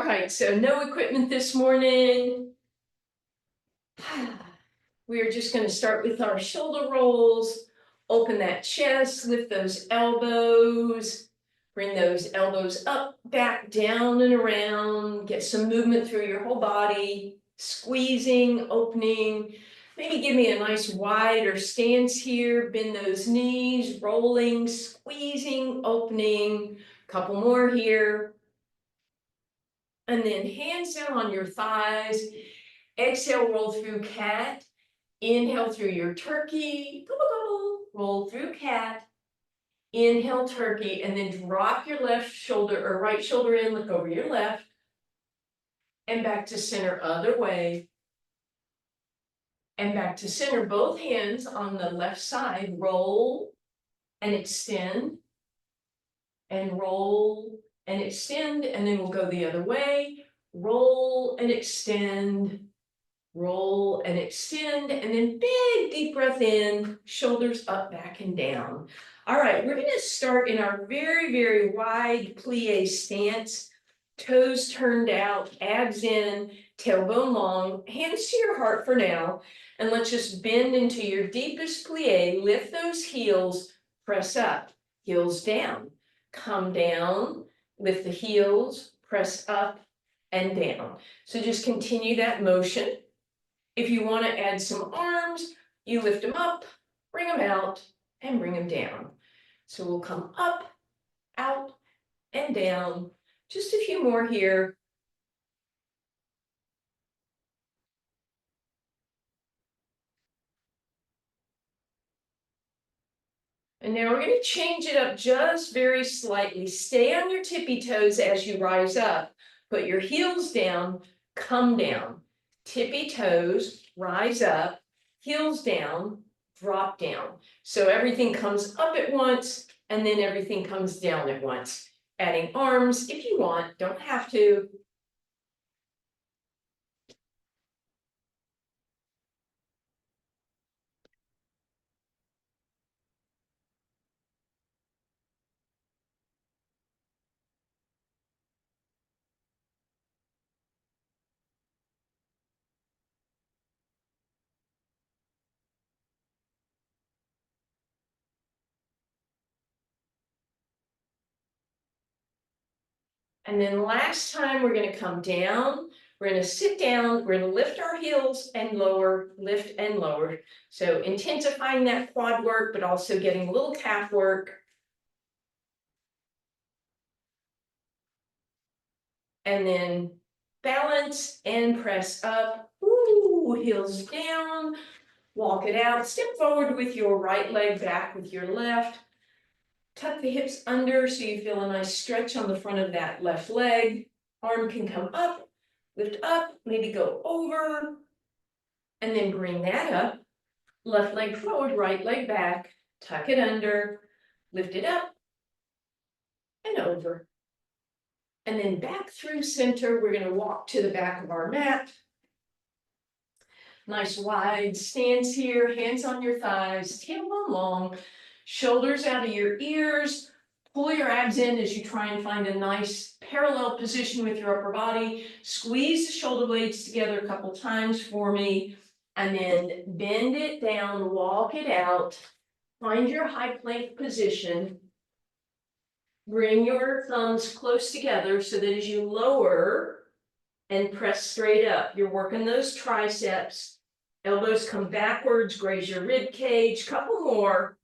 right, so no equipment this morning. We're just going to start with our shoulder rolls. Open that chest, lift those elbows, bring those elbows up, back, down, and around. Get some movement through your whole body, squeezing, opening. Maybe give me a nice wider stance here. Bend those knees, rolling, squeezing, opening. Couple more here. And then hands down on your thighs. Exhale, roll through cat. Inhale through your turkey. Gobble, gobble. Roll through cat. Inhale, turkey, and then drop your left shoulder or right shoulder in, look over your left. And back to center, other way. And back to center, both hands on the left side. Roll and extend. And roll and extend, and then we'll go the other way. Roll and extend. Roll and extend, and then big deep breath in, shoulders up, back, and down. All right, we're going to start in our very, very wide plie stance. Toes turned out, abs in, tailbone long, hands to your heart for now. And let's just bend into your deepest plie, lift those heels, press up, heels down, come down, lift the heels, press up and down. So just continue that motion. If you want to add some arms, you lift them up, bring them out, and bring them down. So we'll come up, out, and down. Just a few more here. And now we're going to change it up just very slightly. Stay on your tippy toes as you rise up. Put your heels down, come down. Tippy toes, rise up, heels down, drop down. So everything comes up at once, and then everything comes down at once. Adding arms if you want, don't have to. And then last time we're going to come down. We're going to sit down. We're going to lift our heels and lower, lift and lower. So intensifying that quad work, but also getting a little calf work. And then balance and press up. Ooh, heels down. Walk it out. Step forward with your right leg, back with your left. Tuck the hips under so you feel a nice stretch on the front of that left leg. Arm can come up, lift up, maybe go over, and then bring that up. Left leg forward, right leg back, tuck it under, lift it up, and over. And then back through center, we're going to walk to the back of our mat. Nice wide stance here, hands on your thighs, tailbone long, shoulders out of your ears. Pull your abs in as you try and find a nice parallel position with your upper body. Squeeze the shoulder blades together a couple times for me. And then bend it down, walk it out. Find your high plank position. Bring your thumbs close together so that as you lower and press straight up, you're working those triceps. Elbows come backwards, graze your rib cage. Couple more.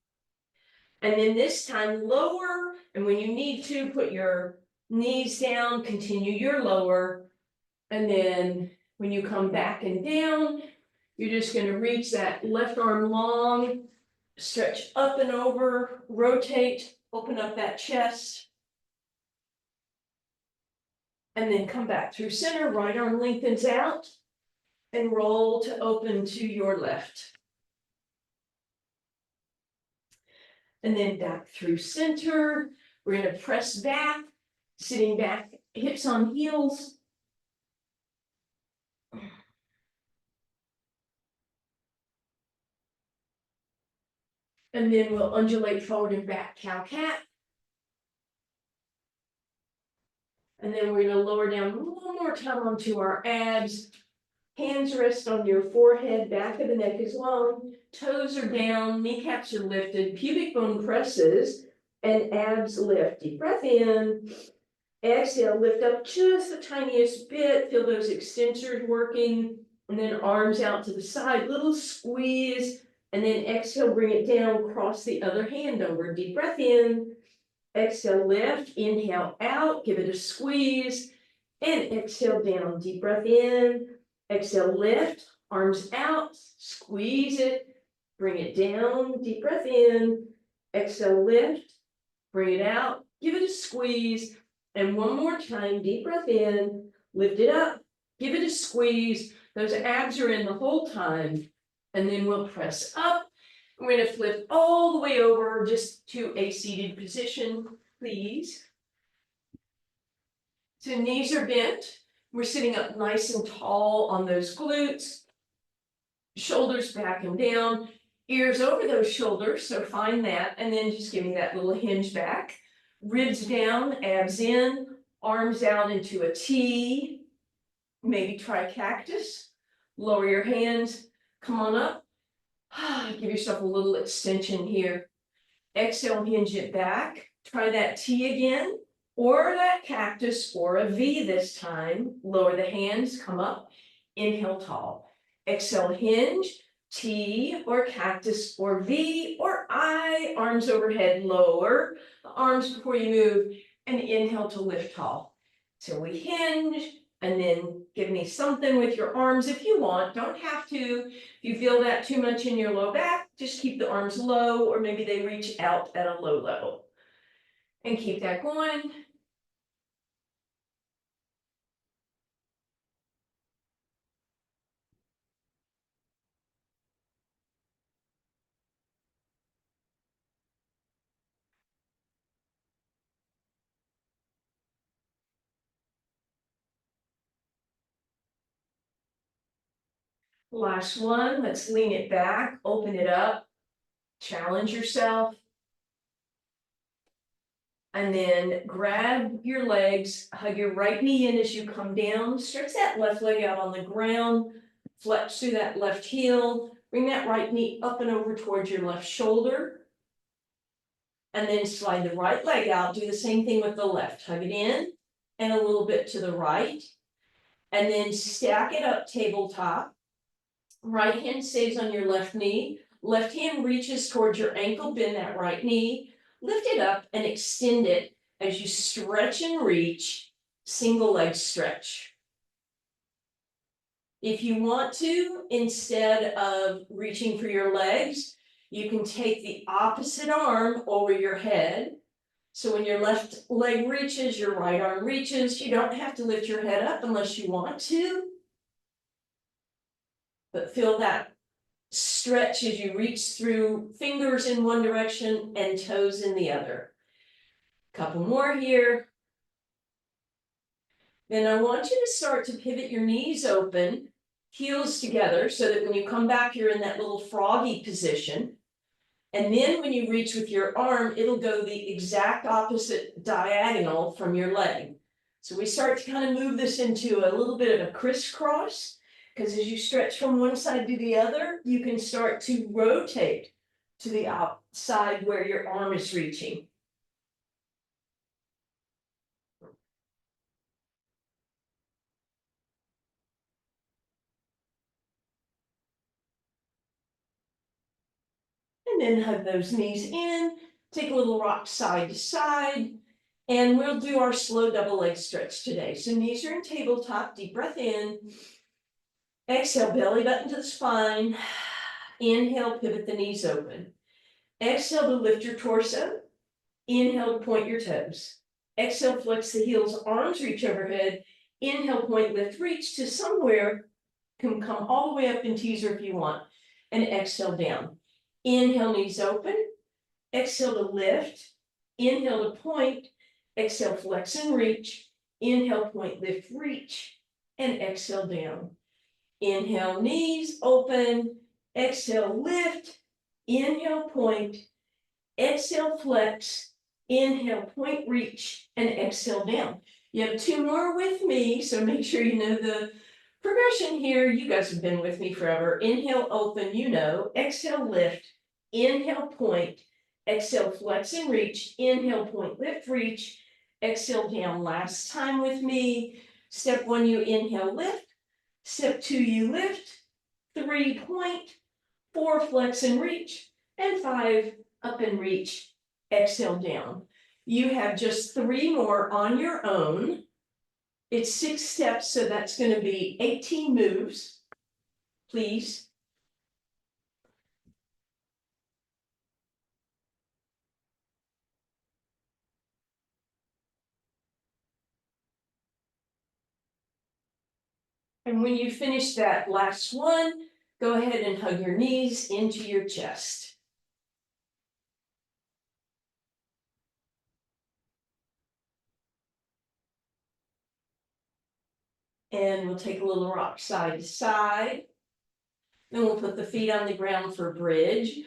And then this time lower, and when you need to, put your knees down, continue your lower. And then when you come back and down, you're just going to reach that left arm long, stretch up and over, rotate, open up that chest. And then come back through center, right arm lengthens out, and roll to open to your left. And then back through center. We're going to press back, sitting back, hips on heels. And then we'll undulate forward and back, cow-cat. And then we're going to lower down one more time onto our abs. Hands rest on your forehead, back of the neck is long, toes are down, kneecaps are lifted, pubic bone presses, and abs lift. Deep breath in. Exhale, lift up just the tiniest bit, feel those extensors working, and then arms out to the side, little squeeze, and then exhale, bring it down, cross the other hand over. Deep breath in. Exhale, lift, inhale out, give it a squeeze, and exhale down. Deep breath in. Exhale, lift, arms out, squeeze it, bring it down, deep breath in, exhale, lift, bring it out, give it a squeeze, and one more time, deep breath in, lift it up, give it a squeeze, those abs are in the whole time, and then we'll press up. We're going to flip all the way over just to a seated position, please. So knees are bent. We're sitting up nice and tall on those glutes, shoulders back and down, ears over those shoulders, so find that, and then just give me that little hinge back. Ribs down, abs in, arms out into a T, maybe try cactus, lower your hands, come on up, give yourself a little extension here. Exhale, hinge it back, try that T again, or that cactus, or a V this time. Lower the hands, come up, inhale tall. Exhale, hinge, T, or cactus, or V, or I, arms overhead, lower the arms before you move, and inhale to lift tall. So we hinge, and then give me something with your arms if you want, don't have to. If you feel that too much in your low back, just keep the arms low, or maybe they reach out at a low level. And keep that going. Last one, let's lean it back, open it up, challenge yourself. And then grab your legs, hug your right knee in as you come down, stretch that left leg out on the ground, flex through that left heel, bring that right knee up and over towards your left shoulder. And then slide the right leg out, do the same thing with the left, hug it in and a little bit to the right. And then stack it up tabletop. Right hand stays on your left knee, left hand reaches towards your ankle, bend that right knee. Lift it up and extend it as you stretch and reach, single leg stretch. If you want to, instead of reaching for your legs, you can take the opposite arm over your head. So when your left leg reaches, your right arm reaches. You don't have to lift your head up unless you want to. But feel that stretch as you reach through, fingers in one direction and toes in the other. Couple more here. Then I want you to start to pivot your knees open, heels together, so that when you come back, you're in that little froggy position. And then when you reach with your arm, it'll go the exact opposite diagonal from your leg. So we start to kind of move this into a little bit of a crisscross, because as you stretch from one side to the other, you can start to rotate to the outside where your arm is reaching. And then hug those knees in, take a little rock side to side, and we'll do our slow double leg stretch today. So knees are in tabletop, deep breath in. Exhale, belly button to the spine. Inhale, pivot the knees open. Exhale to lift your torso. Inhale to point your toes. Exhale, flex the heels, arms reach overhead. Inhale, point, lift, reach to somewhere. Can come all the way up in teaser if you want. And exhale down. Inhale, knees open. Exhale to lift. Inhale to point. Exhale, flex and reach. Inhale, point, lift, reach. And exhale down. Inhale, knees open. Exhale, lift. Inhale, point. Exhale, flex. Inhale, point, reach. And exhale down. You have two more with me, so make sure you know the progression here. You guys have been with me forever. Inhale, open, you know. Exhale, lift. Inhale, point. Exhale, flex and reach. Inhale, point, lift, reach. Exhale, down. Last time with me. Step one, you inhale, lift. Step two, you lift. 3, point. 4, flex and reach. And 5, up and reach. Exhale, down. You have just 3 more on your own. It's 6 steps, so that's going to be 18 moves, please. And when you finish that last one, go ahead and hug your knees into your chest. And we'll take a little rock side to side. Then we'll put the feet on the ground for bridge.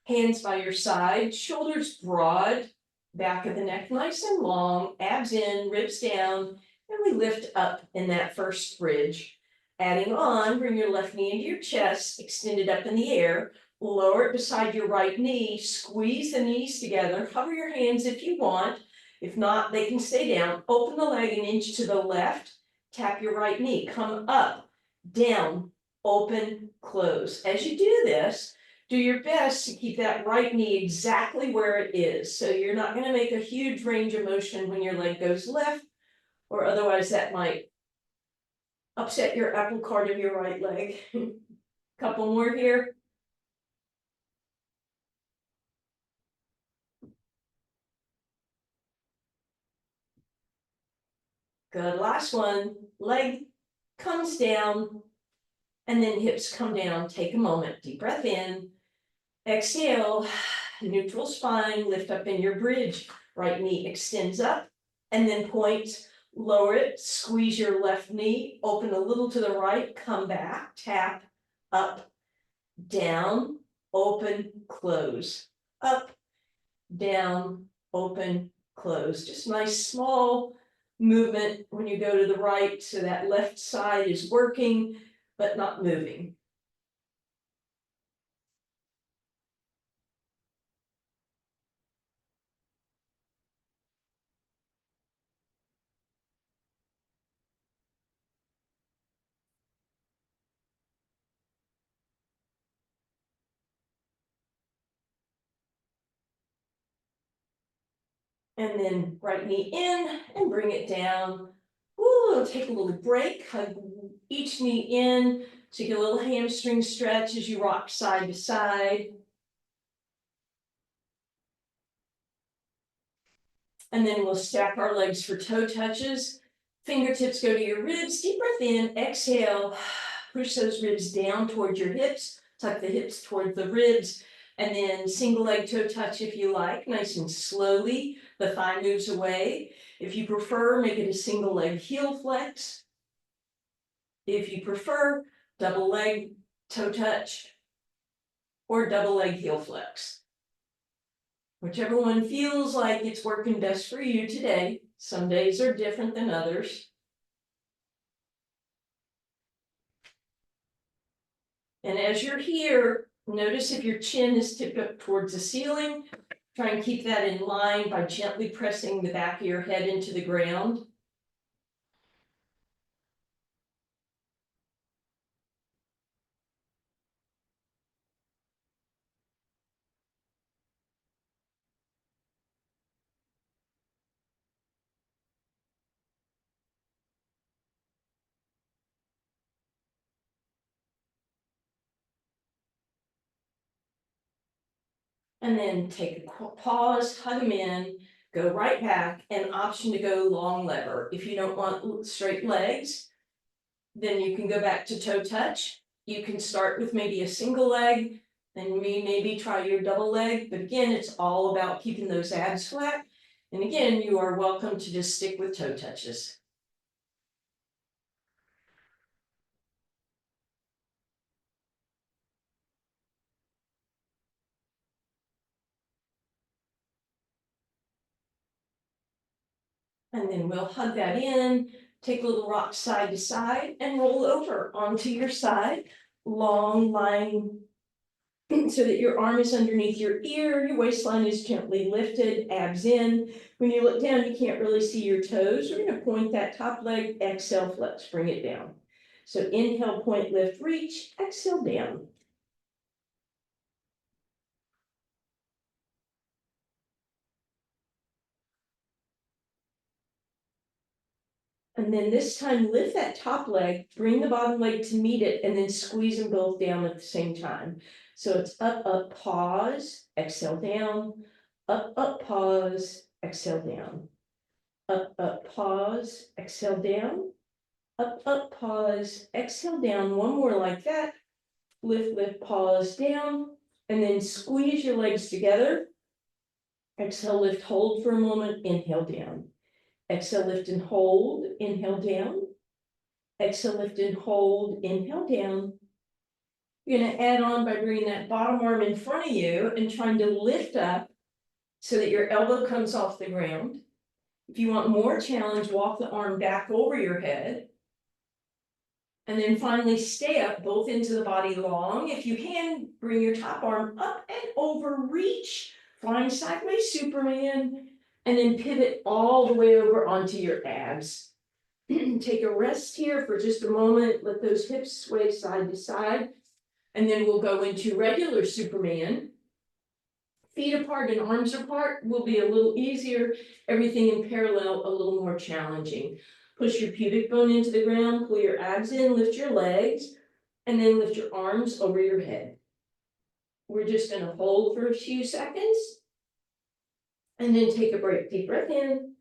Hands by your side, shoulders broad, back of the neck nice and long, abs in, ribs down, and we lift up in that first bridge. Adding on, bring your left knee into your chest, extend it up in the air, lower it beside your right knee, squeeze the knees together, hover your hands if you want. If not, they can stay down. Open the leg an inch to the left, tap your right knee, come up, down, open, close. As you do this, do your best to keep that right knee exactly where it is. So you're not going to make a huge range of motion when your leg goes left, or otherwise that might upset your apple cart of your right leg. Couple more here. Good, last one. Leg comes down, and then hips come down. Take a moment, deep breath in. Exhale, neutral spine, lift up in your bridge. Right knee extends up, and then points. Lower it, squeeze your left knee, open a little to the right, come back, tap, up, down, open, close, up, down, open, close. Just nice small movement when you go to the right, so that left side is working, but not moving. And then right knee in and bring it down. Woo, take a little break, hug each knee in, so you get a little hamstring stretch as you rock side to side. And then we'll stack our legs for toe touches. Fingertips go to your ribs, deep breath in, exhale, push those ribs down towards your hips, tuck the hips towards the ribs, and then single leg toe touch if you like, nice and slowly. The thigh moves away. If you prefer, make it a single leg heel flex. If you prefer, double leg toe touch or double leg heel flex. Whichever one feels like it's working best for you today. Some days are different than others. And as you're here, notice if your chin is tipped up towards the ceiling. Try and keep that in line by gently pressing the back of your head into the ground. And then take a pause, hug them in, go right back, and option to go long lever. If you don't want straight legs, then you can go back to toe touch. You can start with maybe a single leg, then maybe try your double leg. But again, it's all about keeping those abs flat. And again, you are welcome to just stick with toe touches. And then we'll hug that in, take a little rock side to side and roll over onto your side. Long line so that your arm is underneath your ear, your waistline is gently lifted, abs in. When you look down, you can't really see your toes. We're gonna point that top leg, exhale, flex, bring it down. So inhale, point, lift, reach, exhale, down. And then this time, lift that top leg, bring the bottom leg to meet it, and then squeeze them both down at the same time. So it's up, up, pause, exhale, down, up, pause, exhale, down. Up, pause, exhale, down. Up, pause, exhale, down. One more like that. Lift, lift, pause, down, and then squeeze your legs together. Exhale, lift, hold for a moment, inhale, down. Exhale, lift and hold, inhale, down. Exhale, lift and hold, inhale, down. You're gonna add on by bringing that bottom arm in front of you and trying to lift up so that your elbow comes off the ground. If you want more challenge, walk the arm back over your head. And then finally stay up, both into the body long. If you can, bring your top arm up and over, reach, flying sideways Superman, and then pivot all the way over onto your abs. Take a rest here for just a moment, let those hips sway side to side, and then we'll go into regular Superman. Feet apart and arms apart will be a little easier, everything in parallel a little more challenging. Push your pubic bone into the ground, pull your abs in, lift your legs, and then lift your arms over your head. We're just gonna hold for a few seconds, and then take a break, deep breath in.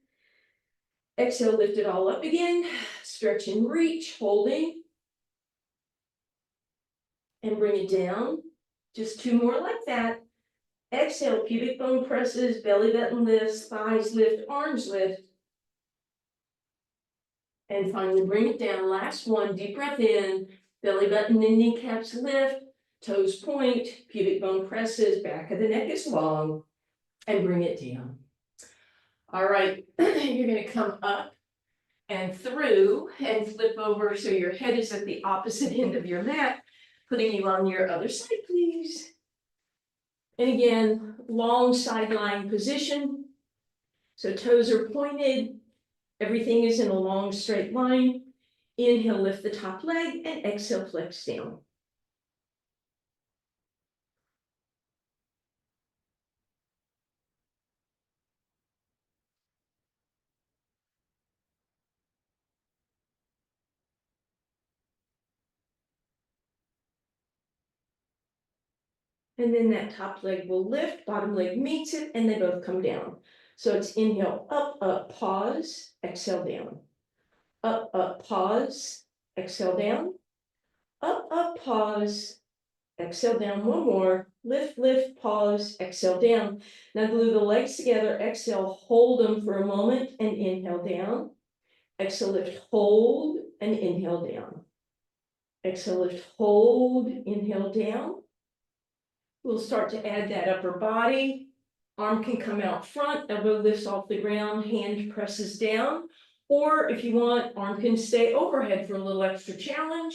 Exhale, lift it all up again, stretch and reach, holding, and bring it down. Just two more like that. Exhale, pubic bone presses, belly button lifts, thighs lift, arms lift. And finally bring it down. Last one, deep breath in, belly button and kneecaps lift, toes point, pubic bone presses, back of the neck is long, and bring it down. All right, you're gonna come up and through and flip over so your head is at the opposite end of your mat, putting you on your other side, please. And again, long side lying position. So toes are pointed, everything is in a long straight line. Inhale, lift the top leg, and exhale, flex down. And then that top leg will lift, bottom leg meets it, and they both come down. So it's inhale, up, pause, exhale, down. Up, pause, exhale, down. Up, pause, exhale, down. One more. Lift, lift, pause, exhale, down. Now glue the legs together, exhale, hold them for a moment, and inhale down. Exhale, lift, hold, and inhale down. Exhale, lift, hold, inhale down. We'll start to add that upper body. Arm can come out front, elbow lifts off the ground, hand presses down. Or if you want, arm can stay overhead for a little extra challenge.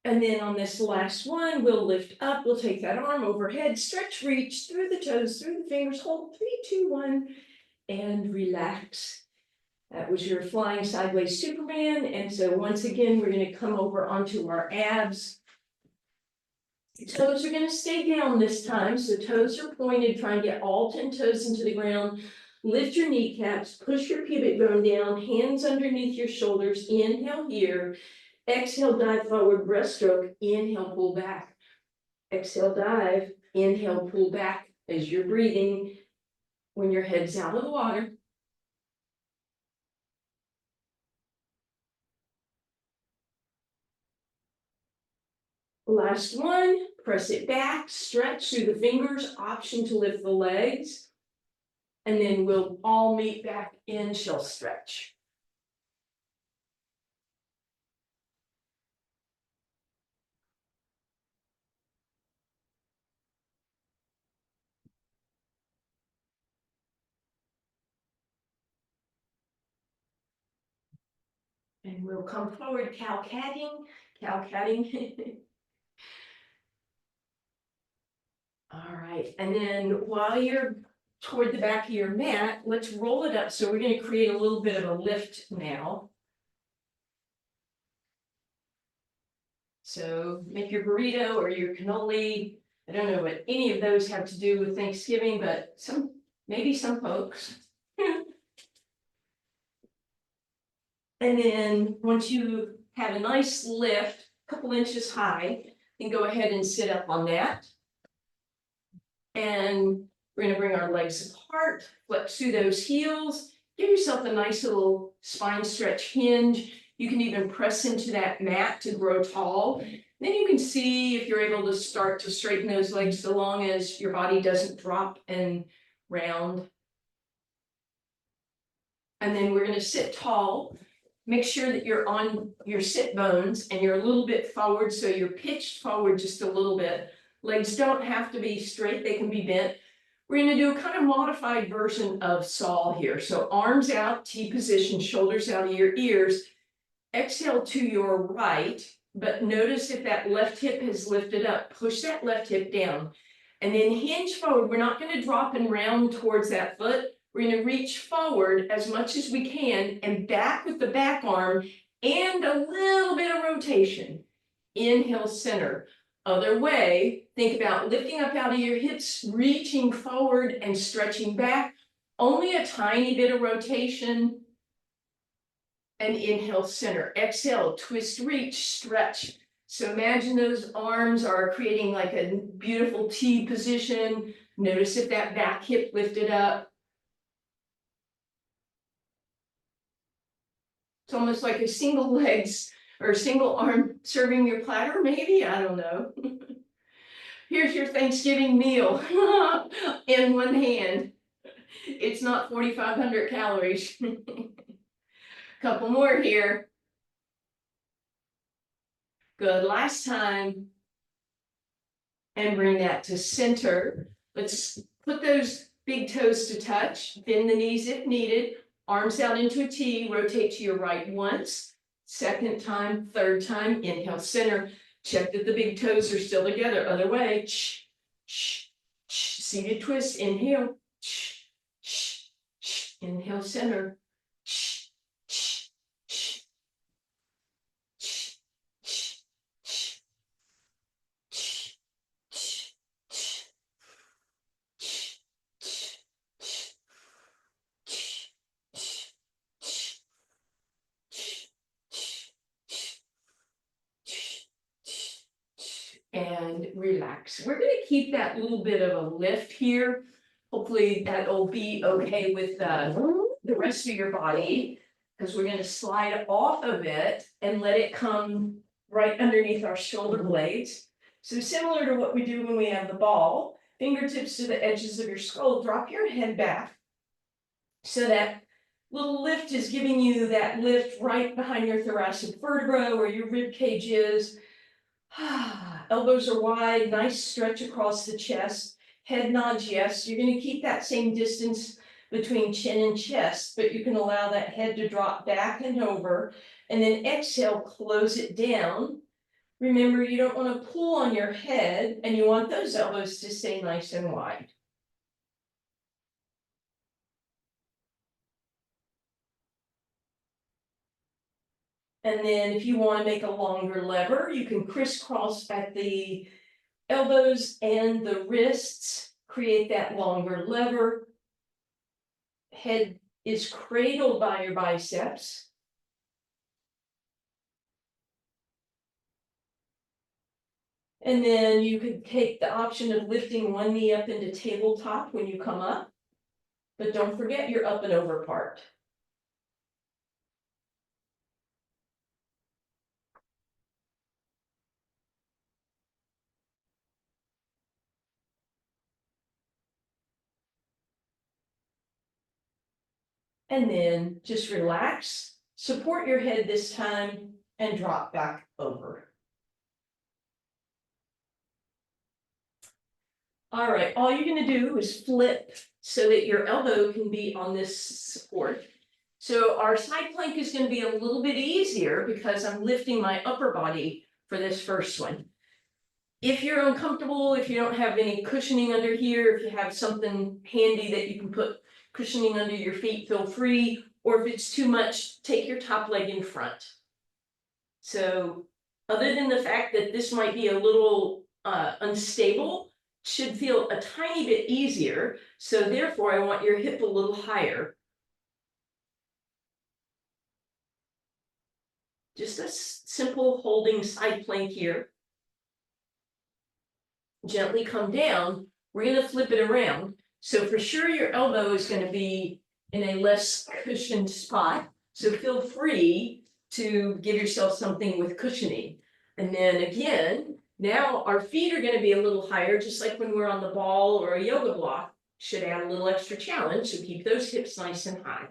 And then on this last one, we'll lift up, we'll take that arm overhead, stretch, reach through the toes, through the fingers, hold 3, 2, 1, and relax. That was your flying sideways Superman. And so once again, we're gonna come over onto our abs. Toes are gonna stay down this time, so toes are pointed, try and get all 10 toes into the ground. Lift your kneecaps, push your pubic bone down, hands underneath your shoulders, inhale here. Exhale, dive forward, breaststroke, inhale, pull back. Exhale, dive, inhale, pull back as you're breathing when your head's out of the water. Last one, press it back, stretch through the fingers, option to lift the legs. And then we'll all meet back in shell stretch. And we'll come forward, cow-catting, cow-catting. All right, and then while you're toward the back of your mat, let's roll it up. So we're going to create a little bit of a lift now. So make your burrito or your cannoli. I don't know what any of those have to do with Thanksgiving, but maybe some folks. And then once you have a nice lift, a couple inches high, then go ahead and sit up on that. And we're gonna bring our legs apart, flex through those heels, give yourself a nice little spine stretch hinge. You can even press into that mat to grow tall. Then you can see if you're able to start to straighten those legs so long as your body doesn't drop and round. And then we're gonna sit tall. Make sure that you're on your sit bones and you're a little bit forward, so you're pitched forward just a little bit. Legs don't have to be straight, they can be bent. We're gonna do a kind of modified version of saw here. So arms out, T position, shoulders out of your ears. Exhale to your right, but notice if that left hip has lifted up, push that left hip down. And then hinge forward. We're not gonna drop and round towards that foot. We're gonna reach forward as much as we can and back with the back arm and a little bit of rotation. Inhale, center. Other way, think about lifting up out of your hips, reaching forward and stretching back. Only a tiny bit of rotation. And inhale, center. Exhale, twist, reach, stretch. So imagine those arms are creating like a beautiful T position. Notice if that back hip lifted up. It's almost like a single legs or single arm serving your platter, maybe, I don't know. Here's your Thanksgiving meal in one hand. It's not 4,500 calories. Couple more here. Good, last time. And bring that to center. Let's put those big toes to touch, bend the knees if needed, arms out into a T, rotate to your right once, second time, third time, inhale, center. Check that the big toes are still together, other way, seated twist, inhale, inhale, center, and relax. We're going to keep that little bit of a lift here. Hopefully that'll be okay with the rest of your body, because we're going to slide off of it and let it come right underneath our shoulder blades. So similar to what we do when we have the ball, fingertips to the edges of your skull, drop your head back. So that little lift is giving you that lift right behind your thoracic vertebra where your rib cage is. Elbows are wide, nice stretch across the chest. Head nods yes. You're going to keep that same distance between chin and chest, but you can allow that head to drop back and over. And then exhale, close it down. Remember, you don't want to pull on your head, and you want those elbows to stay nice and wide. And then if you want to make a longer lever, you can crisscross at the elbows and the wrists, create that longer lever. Head is cradled by your biceps. And then you could take the option of lifting one knee up into tabletop when you come up, but don't forget your up and over part. And then just relax, support your head this time, and drop back over. All right, all you're gonna do is flip so that your elbow can be on this support. So our side plank is going to be a little bit easier because I'm lifting my upper body for this first one. If you're uncomfortable, if you don't have any cushioning under here, if you have something handy that you can put cushioning under your feet, feel free. Or if it's too much, take your top leg in front. So other than the fact that this might be a little unstable, should feel a tiny bit easier. So therefore, I want your hip a little higher. Just a simple holding side plank here. Gently come down. We're going to flip it around. So for sure, your elbow is going to be in a less cushioned spot. So feel free to give yourself something with cushioning. And then again, now our feet are going to be a little higher, just like when we're on the ball or a yoga block. Should add a little extra challenge. So keep those hips nice and high.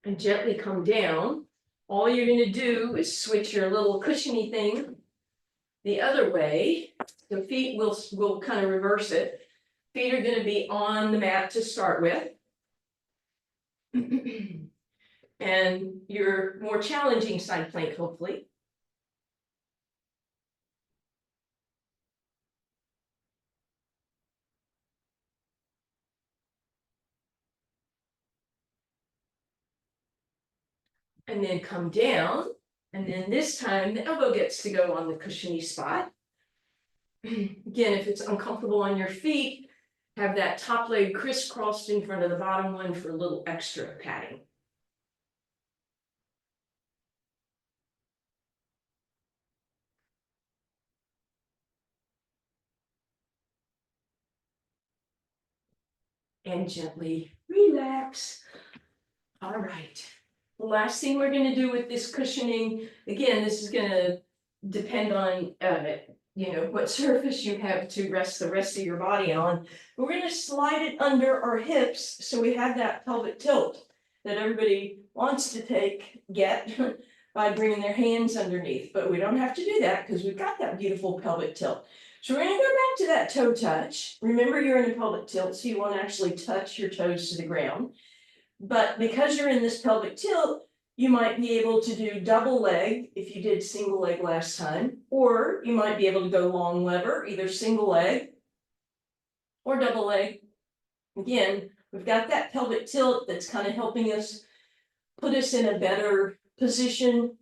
And gently come down. All you're going to do is switch your little cushiony thing the other way. The feet will kind of reverse it. Feet are going to be on the mat to start with. And your more challenging side plank, hopefully. And then come down. And then this time the elbow gets to go on the cushiony spot. Again, if it's uncomfortable on your feet, have that top leg crisscrossed in front of the bottom one for a little extra padding. And gently relax. All right. The last thing we're going to do with this cushioning, again, this is going to depend on what surface you have to rest the rest of your body on. We're going to slide it under our hips so we have that pelvic tilt that everybody wants to get by bringing their hands underneath. But we don't have to do that because we've got that beautiful pelvic tilt. So we're going to go back to that toe touch. Remember, you're in a pelvic tilt, so you want to actually touch your toes to the ground. But because you're in this pelvic tilt, you might be able to do double leg if you did single leg last time, or you might be able to go long lever, either single leg or double leg. Again, we've got that pelvic tilt that's kind of helping us put us in a better position,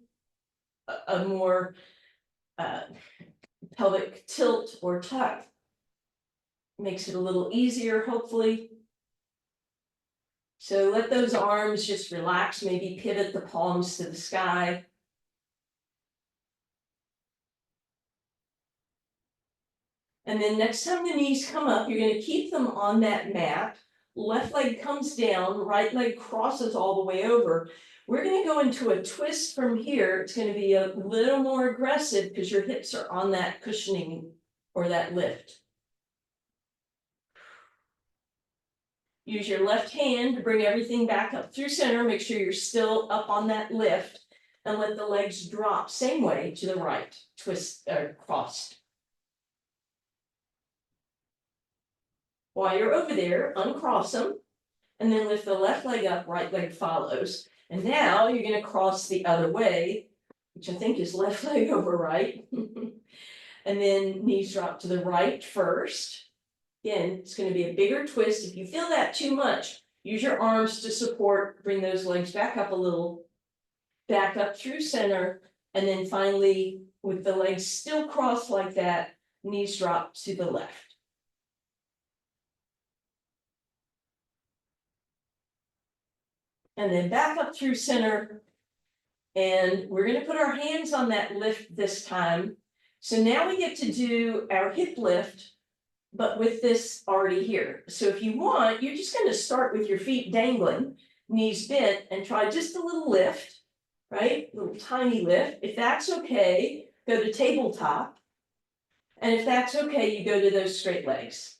a more pelvic tilt or tuck. Makes it a little easier, hopefully. So let those arms just relax, maybe pivot the palms to the sky. And then next time the knees come up, you're going to keep them on that mat. Left leg comes down, right leg crosses all the way over. We're going to go into a twist from here. It's going to be a little more aggressive because your hips are on that cushioning or that lift. Use your left hand to bring everything back up through center. Make sure you're still up on that lift and let the legs drop same way to the right, twist or crossed. While you're over there, uncross them and then lift the left leg up, right leg follows. And now you're going to cross the other way, which I think is left leg over right. And then knees drop to the right first. Again, it's going to be a bigger twist. If you feel that too much, use your arms to support, bring those legs back up a little, back up through center, and then finally, with the legs still crossed like that, knees drop to the left. And then back up through center, and we're going to put our hands on that lift this time. So now we get to do our hip lift, but with this already here. So if you want, you're just going to start with your feet dangling, knees bent, and try just a little lift, right? A little tiny lift. If that's okay, go to tabletop. And if that's okay, you go to those straight legs.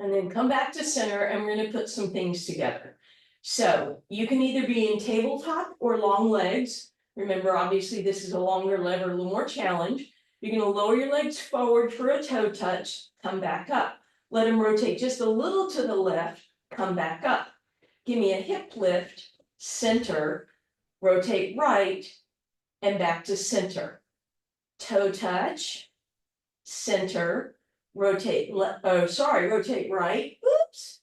And then come back to center and we're gonna put some things together. So you can either be in tabletop or long legs. Remember, obviously, this is a longer leg or a little more challenge. You're gonna lower your legs forward for a toe touch, come back up. Let them rotate just a little to the left, come back up. Give me a hip lift, center, rotate right, and back to center. Toe touch, center, rotate rotate right, oops,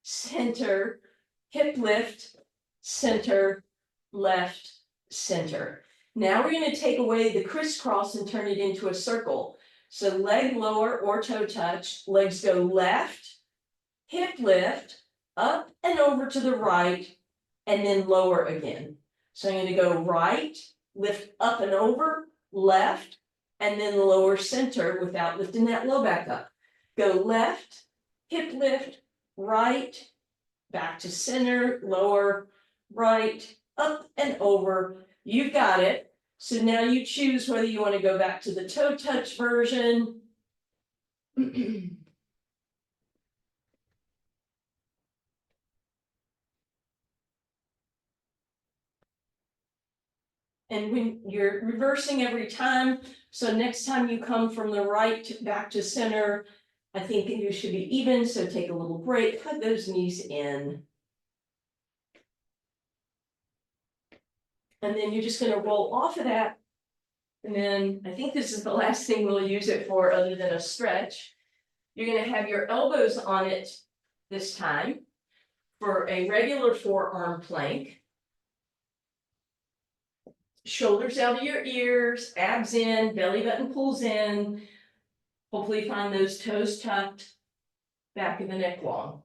center, hip lift, center, left, center. Now we're going to take away the crisscross and turn it into a circle. So leg lower or toe touch, legs go left, hip lift, up and over to the right, and then lower again. So I'm going to go right, lift up and over, left, and then lower center without lifting that low back up. Go left, hip lift, right, back to center, lower, right, up and over. You've got it. So now you choose whether you want to go back to the toe touch version. And when you're reversing every time, so next time you come from the right back to center, I think you should be even, so take a little break, hug those knees in. And then you're just gonna roll off of that. And then I think this is the last thing we'll use it for other than a stretch. You're gonna have your elbows on it this time for a regular forearm plank. Shoulders out of your ears, abs in, belly button pulls in. Hopefully find those toes tucked, back of the neck long.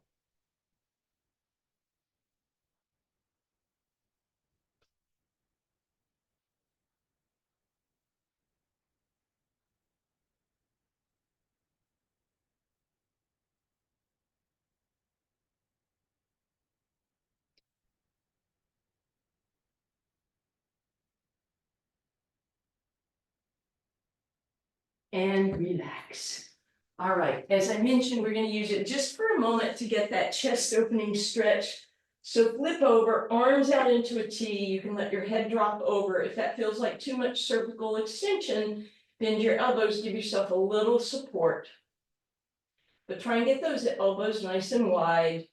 And relax. All right, as I mentioned, we're going to use it just for a moment to get that chest opening stretch. So flip over, arms out into a T. You can let your head drop over. If that feels like too much cervical extension, bend your elbows, give yourself a little support. But try and get those elbows nice and wide.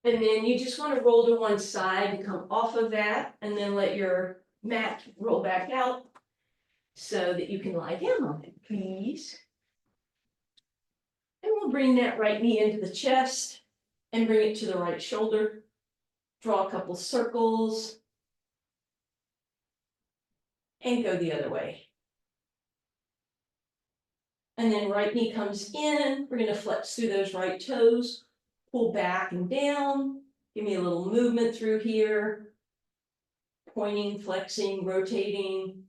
And then you just want to roll to one side and come off of that, and then let your mat roll back out so that you can lie down on it, please. And we'll bring that right knee into the chest and bring it to the right shoulder. Draw a couple circles and go the other way. And then right knee comes in. We're going to flex through those right toes, pull back and down. Give me a little movement through here. Pointing, flexing, rotating.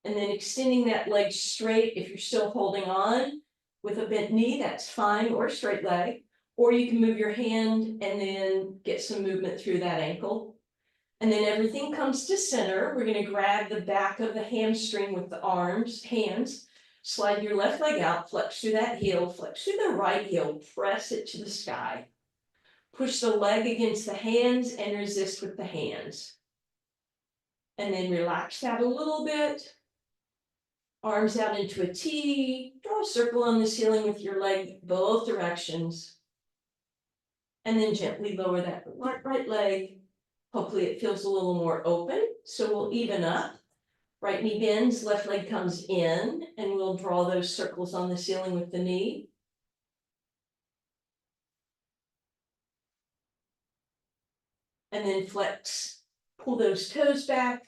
And then extending that leg straight. If you're still holding on with a bent knee, that's fine, or a straight leg. Or you can move your hand and then get some movement through that ankle. And then everything comes to center. We're going to grab the back of the hamstring with the hands. Slide your left leg out, flex through that heel, flex through the right heel, press it to the sky. Push the leg against the hands and resist with the hands. And then relax that a little bit. Arms out into a T. Draw a circle on the ceiling with your leg both directions. And then gently lower that right leg. Hopefully it feels a little more open. So we'll even up. Right knee bends, left leg comes in, and we'll draw those circles on the ceiling with the knee. And then flex, pull those toes back,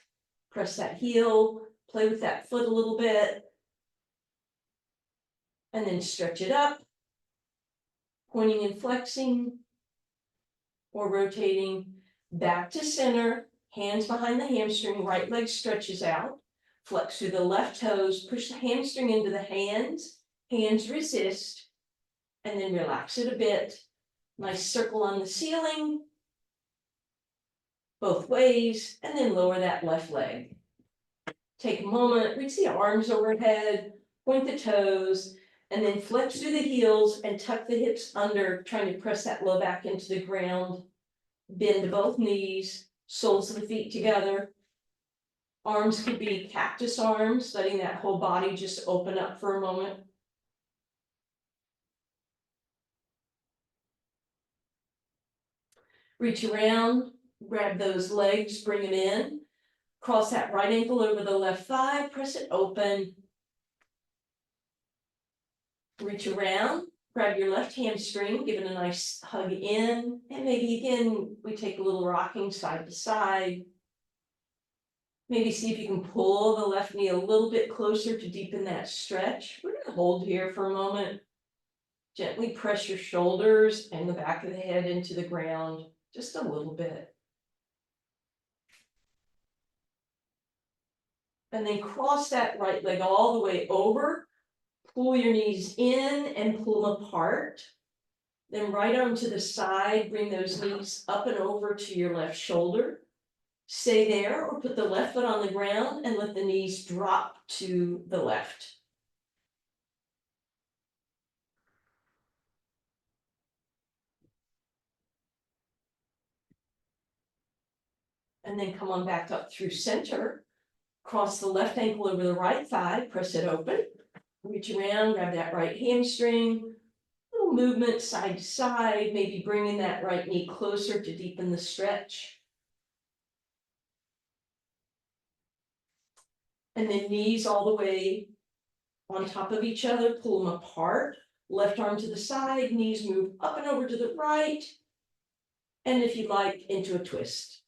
press that heel, play with that foot a little bit. And then stretch it up, pointing and flexing, or rotating back to center, hands behind the hamstring, right leg stretches out. Flex through the left toes, push the hamstring into the hands resist, and then relax it a bit. Nice circle on the ceiling. both ways, and then lower that left leg. Take a moment, reach the arms overhead, point the toes, and then flex through the heels and tuck the hips under, trying to press that low back into the ground. Bend both knees, soles of the feet together. Arms could be cactus arms, letting that whole body just open up for a moment. Reach around, grab those legs, bring them in. Cross that right ankle over the left thigh, press it open. Reach around, grab your left hamstring, give it a nice hug in, and maybe again, we take a little rocking side to side. Maybe see if you can pull the left knee a little bit closer to deepen that stretch. We're gonna hold here for a moment. Gently press your shoulders and the back of the head into the ground, just a little bit. And then cross that right leg all the way over. Pull your knees in and pull them apart. Then right arm to the side, bring those knees up and over to your left shoulder. Stay there or put the left foot on the ground and let the knees drop to the left. And then come on back up through center. Cross the left ankle over the right thigh, press it open. Reach around, grab that right hamstring. Little movement side to side, maybe bringing that right knee closer to deepen the stretch. And then knees all the way on top of each other, pull them apart. Left arm to the side, knees move up and over to the right. And if you like, into a twist.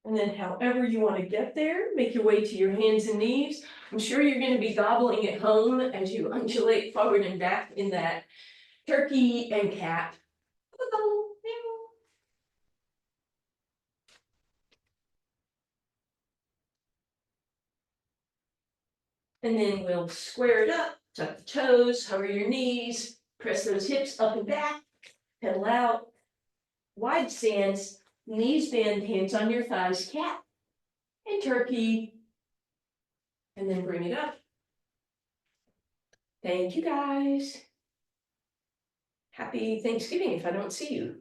And then however you want to get there, make your way to your hands and knees. I'm sure you're going to be gobbling at home as you undulate forward and back in that turkey and cat. And then we'll square it up, tuck the toes, hover your knees, press those hips up and back, pedal out, wide stance, knees bend, hands on your thighs, cat and turkey, and then bring it up. Thank you guys. Happy Thanksgiving if I don't see you.